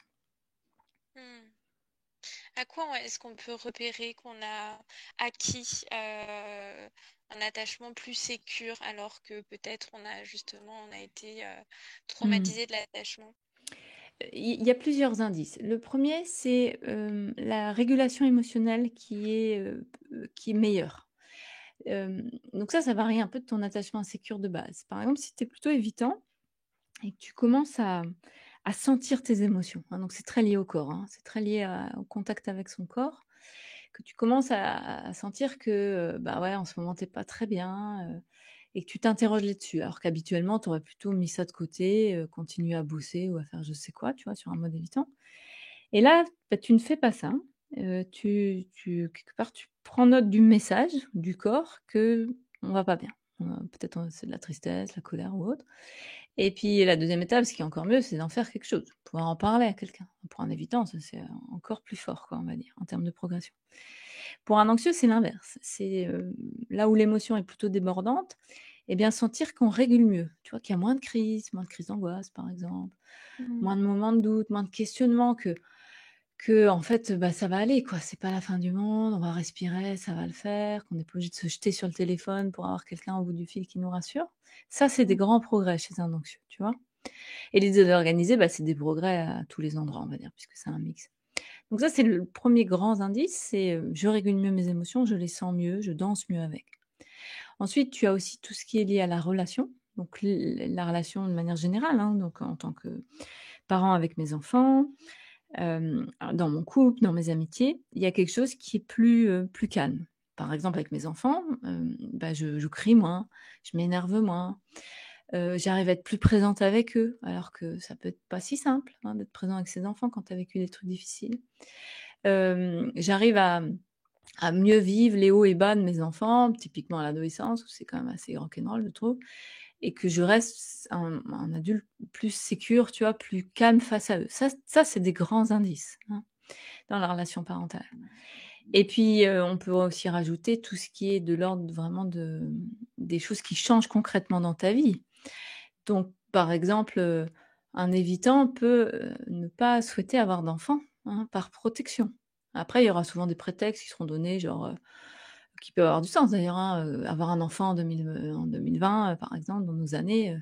À quoi est-ce qu'on peut repérer qu'on a acquis un attachement plus sécure alors que peut-être on a été traumatisé de l'attachement? Il y a plusieurs indices. Le premier, c'est la régulation émotionnelle qui est meilleure. Donc ça varie un peu de ton attachement insécure de base. Par exemple, si tu es plutôt évitant et que tu commences à sentir tes émotions, hein, donc c'est très lié au corps, hein, c'est très lié au contact avec son corps, que tu commences à sentir que, bah, ouais, en ce moment, tu es pas très bien, et que tu t'interroges là-dessus. Alors qu'habituellement, tu aurais plutôt mis ça de côté, continué à bosser ou à faire je sais quoi, tu vois, sur un mode évitant. Et là, bah, tu ne fais pas ça. Quelque part, tu prends note du message du corps qu'on va pas bien. Peut-être c'est de la tristesse, la colère ou autre. Et puis la deuxième étape, ce qui est encore mieux, c'est d'en faire quelque chose, pouvoir en parler à quelqu'un. Pour un évitant, ça c'est encore plus fort, quoi, on va dire, en termes de progression. Pour un anxieux, c'est l'inverse. C'est là où l'émotion est plutôt débordante, et bien sentir qu'on régule mieux. Tu vois, qu'il y a moins de crises d'angoisse, par exemple, moins de moments de doute, moins de questionnement, que en fait, bah, ça va aller, quoi. C'est pas la fin du monde, on va respirer, ça va le faire, qu'on n'est pas obligé de se jeter sur le téléphone pour avoir quelqu'un au bout du fil qui nous rassure. Ça, c'est des grands progrès chez un anxieux, tu vois? Et les désorganisés, bah, c'est des progrès à tous les endroits, on va dire, puisque c'est un mix. Donc ça, c'est le premier grand indice, c'est, je régule mieux mes émotions, je les sens mieux, je danse mieux avec. Ensuite, tu as aussi tout ce qui est lié à la relation, donc la relation de manière générale, hein, donc en tant que parent avec mes enfants, dans mon couple, dans mes amitiés, il y a quelque chose qui est plus calme. Par exemple, avec mes enfants, bah, je crie moins, je m'énerve moins, j'arrive à être plus présente avec eux, alors que ça peut être pas si simple, hein, d'être présent avec ses enfants quand tu as vécu des trucs difficiles. J'arrive à mieux vivre les hauts et bas de mes enfants, typiquement à l'adolescence où c'est quand même assez rock'n'roll, je trouve, et que je reste un adulte plus sécure, tu vois, plus calme face à eux. Ça c'est des grands indices, hein, dans la relation parentale. Et puis, on peut aussi rajouter tout ce qui est de l'ordre vraiment des choses qui changent concrètement dans ta vie. Donc, par exemple, un évitant peut, ne pas souhaiter avoir d'enfant, hein, par protection. Après, il y aura souvent des prétextes qui seront donnés, genre, qui peuvent avoir du sens d'ailleurs, hein, avoir un enfant en 2020, par exemple, dans nos années,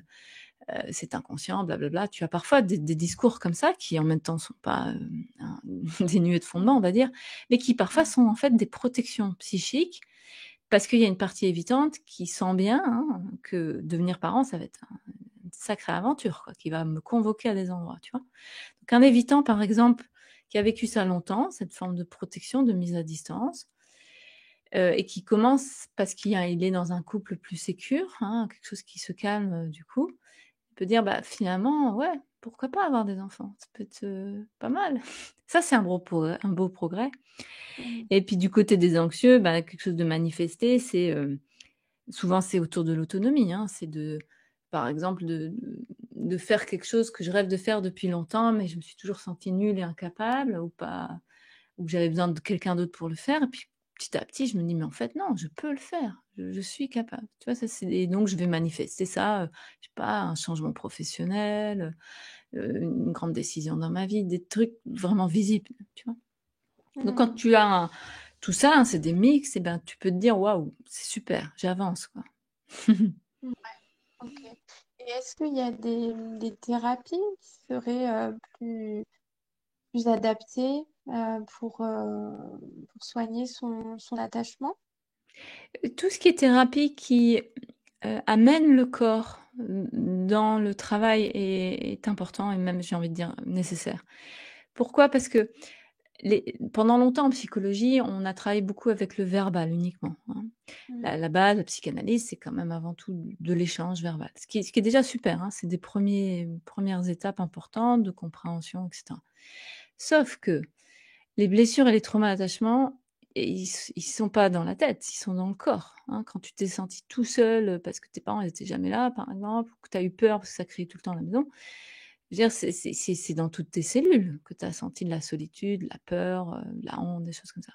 c'est inconscient, blablabla. Tu as parfois des discours comme ça qui, en même temps, sont pas, dénués de fondement, on va dire, mais qui parfois sont en fait des protections psychiques parce qu'il y a une partie évitante qui sent bien, hein, que devenir parent, ça va être une sacrée aventure, quoi, qui va me convoquer à des endroits, tu vois? Donc un évitant, par exemple, qui a vécu ça longtemps, cette forme de protection, de mise à distance, et qui commence parce il est dans un couple plus sécure, hein, quelque chose qui se calme, du coup, il peut dire: «Bah, finalement, ouais, pourquoi pas avoir des enfants? Ça peut être, pas mal». Ça, c'est un beau progrès. Et puis du côté des anxieux, bah, quelque chose de manifesté, c'est, souvent c'est autour de l'autonomie, hein. C'est par exemple, de faire quelque chose que je rêve de faire depuis longtemps, mais je me suis toujours sentie nulle et incapable ou pas, ou que j'avais besoin de quelqu'un d'autre pour le faire. Et puis petit à petit, je me dis: «Mais en fait, non, je peux le faire, je suis capable». Tu vois? Ça, c'est et donc je vais manifester ça, je sais pas, un changement professionnel, une grande décision dans ma vie, des trucs vraiment visibles, tu vois? Donc quand Mmh. tu as tout ça, hein, c'est des mix et ben, tu peux te dire: «Waouh, c'est super, j'avance, quoi». Ouais, OK. Et est-ce qu'il y a des thérapies qui seraient plus adaptées pour soigner son attachement? Tout ce qui est thérapie qui, amène le corps, dans le travail est important et même, j'ai envie de dire, nécessaire. Pourquoi? Parce que pendant longtemps en psychologie, on a travaillé beaucoup avec le verbal uniquement, hein. Mmh. La base, la psychanalyse, c'est quand même avant tout de l'échange verbal. Ce qui est déjà super, hein, c'est des premières étapes importantes de compréhension et cetera. Sauf que les blessures et les traumas d'attachement, ils sont pas dans la tête, ils sont dans le corps, hein. Quand tu t'es senti tout seul, parce que tes parents étaient jamais là, par exemple, ou que tu as eu peur parce que ça criait tout le temps à la maison, je veux dire, c'est dans toutes tes cellules que tu as senti de la solitude, de la peur, de la honte, des choses comme ça.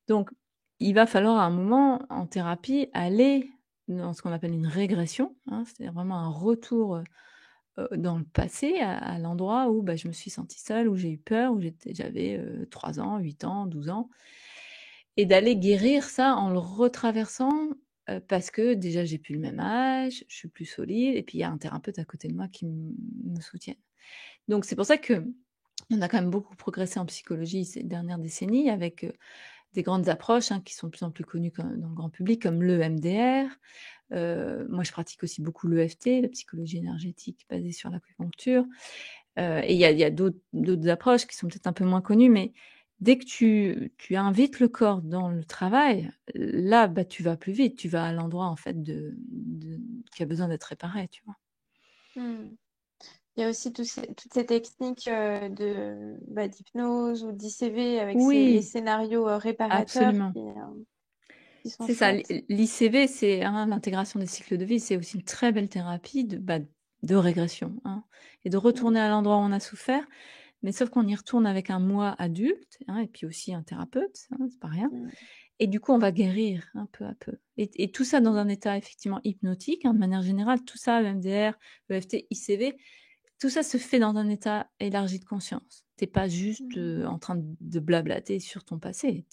Donc il va falloir à un moment, en thérapie, aller dans ce qu'on appelle une régression, hein, c'est-à-dire vraiment un retour, dans le passé, à l'endroit où, bah, je me suis sentie seule, où j'ai eu peur, où j'avais, 3 ans, 8 ans, 12 ans et d'aller guérir ça en le retraversant, parce que déjà j'ai plus le même âge, je suis plus solide et puis il y a un thérapeute à côté de moi qui me soutient. Donc c'est pour ça qu'on a quand même beaucoup progressé en psychologie ces dernières décennies avec, des grandes approches, hein, qui sont de plus en plus connues dans le grand public comme l'EMDR. Moi je pratique aussi beaucoup l'EFT, la psychologie énergétique basée sur l'acupuncture. Et il y a d'autres approches qui sont peut-être un peu moins connues, mais dès que tu invites le corps dans le travail, là, bah, tu vas plus vite, tu vas à l'endroit en fait de qui a besoin d'être réparé, tu vois? Mmh. Il y a aussi toutes ces techniques d'hypnose ou d'ICV avec les Oui, scénarios réparateurs absolument. qui sont C'est ça, chouettes. l'ICV, c'est, hein, l'intégration des cycles de vie, c'est aussi une très belle thérapie de régression, hein, et de Mm, retourner à l'endroit où on a souffert, mais sauf qu'on y retourne avec un moi adulte, hein, et puis aussi un thérapeute, hein, c'est pas rien. mm, Et du coup, on va guérir, hein, peu à peu. Et tout ça dans mm, un état effectivement hypnotique, hein, de manière générale, tout ça, EMDR, EFT, ICV, tout ça se fait dans un état élargi de conscience. Tu es pas juste, mm, en train de blablater sur ton passé.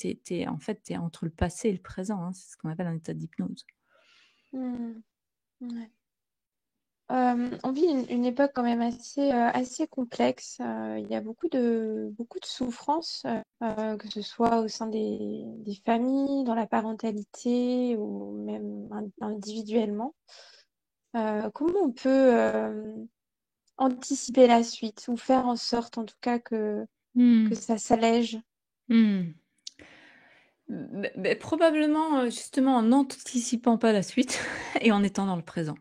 En fait, tu es entre le passé et le présent, hein. C'est ce qu'on appelle un état d'hypnose. mm. Ouais. On vit une époque quand même assez complexe. Il y a beaucoup de souffrances, que ce soit au sein des familles, dans la parentalité ou même individuellement. Comment on peut anticiper la suite ou faire en sorte en tout cas que Mmh. ça s'allège? Mmh. Probablement, justement en n'anticipant pas la suite et en étant dans le présent.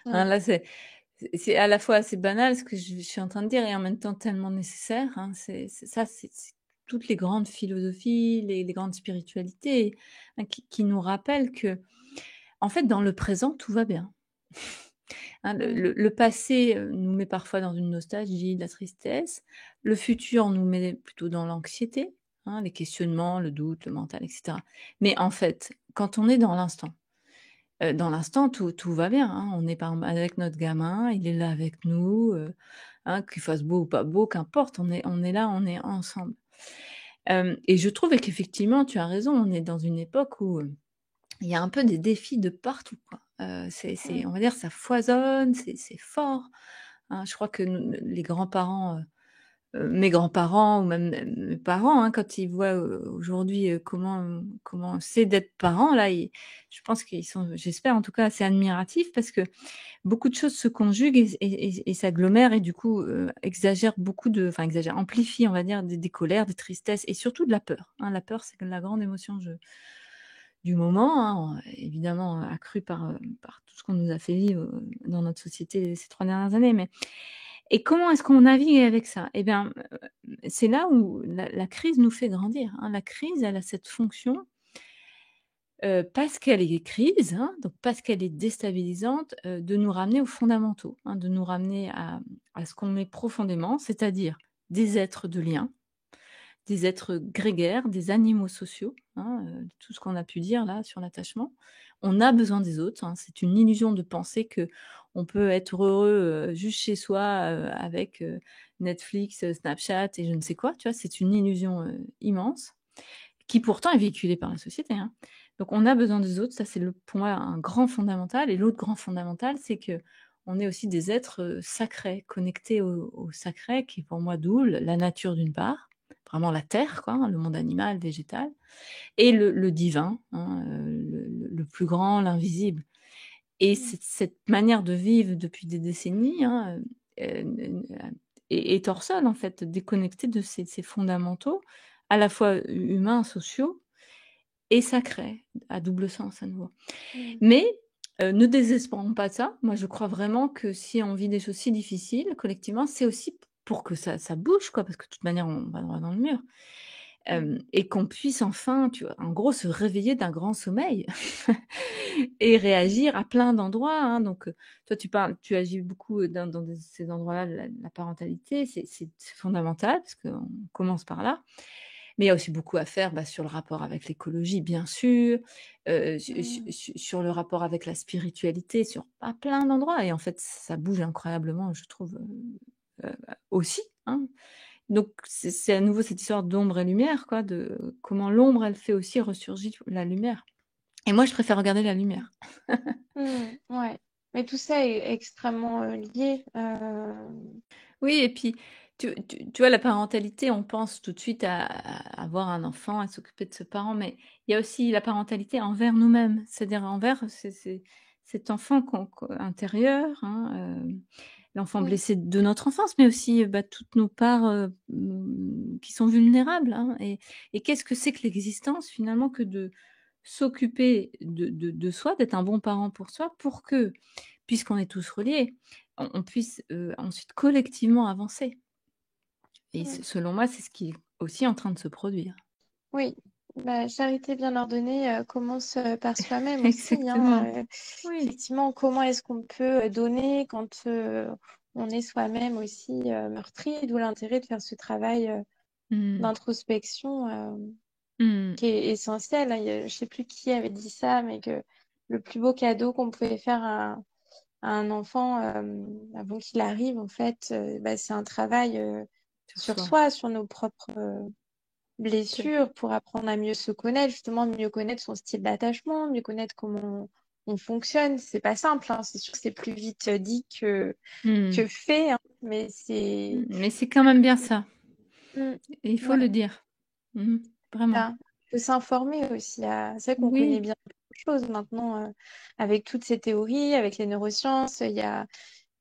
Hein, Ouais. là, c'est à la fois assez banal ce que je suis en train de dire et en même temps tellement nécessaire, hein. C'est toutes les grandes philosophies, les grandes spiritualités, hein, qui nous rappellent que, en fait, dans le présent, tout va bien. Hein, Mm, le passé, nous met parfois dans une nostalgie, de la tristesse. Le futur nous met plutôt dans l'anxiété, hein, les questionnements, le doute, le mental et cetera. Mais en fait, quand on est dans l'instant, tout va bien, hein. On est par exemple avec notre gamin, il est là avec nous, hein, qu'il fasse beau ou pas beau, qu'importe, on est là, on est ensemble. Et je trouve qu'effectivement, tu as raison, on est dans une époque où, il y a un peu des défis de partout, quoi. On mm, va dire, ça foisonne, c'est fort, hein. Je crois que les grands-parents, mes grands-parents ou même mes parents, hein, quand ils voient, aujourd'hui, comment c'est d'être parent, là, je pense qu'ils sont, j'espère en tout cas, assez admiratifs parce que beaucoup de choses se conjuguent et s'agglomèrent et du coup, exagèrent exagèrent, amplifient, on va dire, des colères, des tristesses et surtout de la peur, hein. La peur, c'est la grande émotion du moment, hein, évidemment accrue par tout ce qu'on nous a fait vivre, dans notre société ces 3 dernières années. Et comment est-ce qu'on navigue avec ça? Eh bien, c'est là où la crise nous fait grandir, hein. La crise, elle a cette fonction, parce qu'elle est crise, hein, donc parce qu'elle est déstabilisante, de nous ramener aux fondamentaux, hein, de nous ramener à ce qu'on est profondément, c'est-à-dire des êtres de lien, des êtres grégaires, des animaux sociaux, tout ce qu'on a pu dire là sur l'attachement. On a besoin des autres, c'est une illusion de penser qu'on peut être heureux, juste chez soi, avec, Netflix, Snapchat et je ne sais quoi, tu vois? C'est une illusion, immense, qui pourtant est véhiculée par la société, Donc on a besoin des autres, ça c'est pour moi un grand fondamental et l'autre grand fondamental, c'est qu'on est aussi des êtres, sacrés, connectés au sacré qui est pour moi double, la nature d'une part, vraiment la terre quoi, le monde animal, végétal et le divin, le plus grand, l'invisible et cette manière de vivre depuis des décennies, est hors sol en fait, déconnectée de ces fondamentaux, à la fois humains, sociaux et sacrés, à double sens à nouveau. Mais ne désespérons pas de ça. Moi, je crois vraiment que si on vit des choses si difficiles collectivement, c'est aussi pour que ça bouge quoi, parce que de toute manière, on va droit dans le mur. Et qu'on puisse enfin, tu vois, en gros, se réveiller d'un grand sommeil et réagir à plein d'endroits, Donc, toi, tu agis beaucoup dans ces endroits-là, la parentalité, c'est fondamental parce qu'on commence par là. Mais il y a aussi beaucoup à faire, sur le rapport avec l'écologie, bien sûr, sur le rapport avec la spiritualité, à plein d'endroits. Et en fait, ça bouge incroyablement, je trouve, aussi, Donc c'est à nouveau cette histoire d'ombre et lumière, quoi, de comment l'ombre, elle fait aussi ressurgir la lumière. Et moi, je préfère regarder la lumière. Ouais. Mais tout ça est extrêmement lié. Oui, et puis, tu vois, la parentalité, on pense tout de suite à avoir un enfant, à s'occuper de ce parent, mais il y a aussi la parentalité envers nous-mêmes, c'est-à-dire envers cet enfant intérieur, l'enfant blessé de notre enfance, mais aussi toutes nos parts qui sont vulnérables. Et qu'est-ce que c'est que l'existence finalement que de s'occuper de soi, d'être un bon parent pour soi, pour que, puisqu'on est tous reliés, on puisse ensuite collectivement avancer. Et selon moi, c'est ce qui est aussi en train de se produire. Oui, charité bien ordonnée commence par soi-même aussi. Exactement. Oui. Effectivement, comment est-ce qu'on peut donner quand on est soi-même aussi meurtri, d'où l'intérêt de faire ce travail d'introspection qui est essentiel. Je ne sais plus qui avait dit ça, mais que le plus beau cadeau qu'on pouvait faire à un enfant avant qu'il arrive, en fait, c'est un travail sur soi, sur nos propres blessures pour apprendre à mieux se connaître, justement mieux connaître son style d'attachement, mieux connaître comment on fonctionne. C'est pas simple, c'est sûr que c'est plus vite dit que fait, mais c'est... Mais c'est quand même bien ça. Et il faut le dire. Vraiment. Il faut s'informer aussi. C'est vrai qu'on connaît bien beaucoup de choses maintenant avec toutes ces théories, avec les neurosciences. Il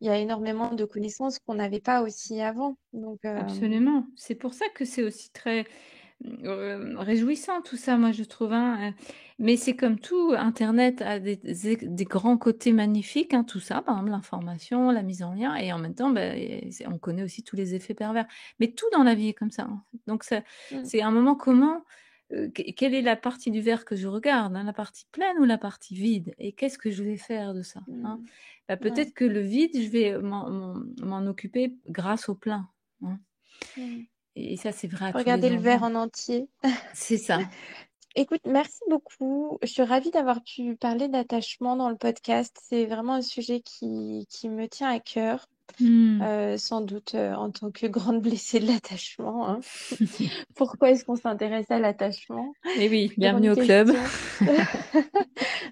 y a énormément de connaissances qu'on n'avait pas aussi avant. Donc, absolument. C'est pour ça que c'est aussi très réjouissant tout ça, moi je trouve. Mais c'est comme tout, Internet a des grands côtés magnifiques, tout ça, par exemple l'information, la mise en lien, et en même temps, on connaît aussi tous les effets pervers. Mais tout dans la vie est comme ça. Donc c'est un moment comment, quelle est la partie du verre que je regarde, la partie pleine ou la partie vide, et qu'est-ce que je vais faire de ça, peut-être que le vide, je vais m'en occuper grâce au plein. Et ça, c'est vrai à tous les regarder le verre endroits. en entier. C'est ça. Écoute, merci beaucoup. Je suis ravie d'avoir pu parler d'attachement dans le podcast. C'est vraiment un sujet qui me tient à cœur, sans doute en tant que grande blessée de l'attachement. Pourquoi est-ce qu'on s'intéresse à l'attachement? Eh oui, Grande bienvenue au club.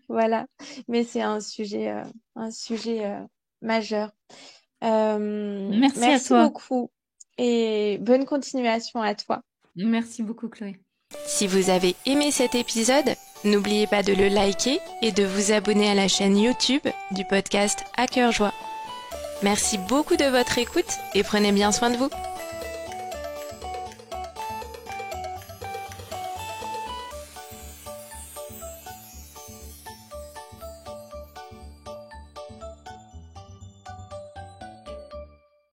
Voilà, mais c'est un sujet majeur. Merci à Merci toi. beaucoup et bonne continuation à toi. Merci beaucoup, Chloé. Si vous avez aimé cet épisode, n'oubliez pas de le liker et de vous abonner à la chaîne YouTube du podcast À Cœur Joie. Merci beaucoup de votre écoute et prenez bien soin de vous.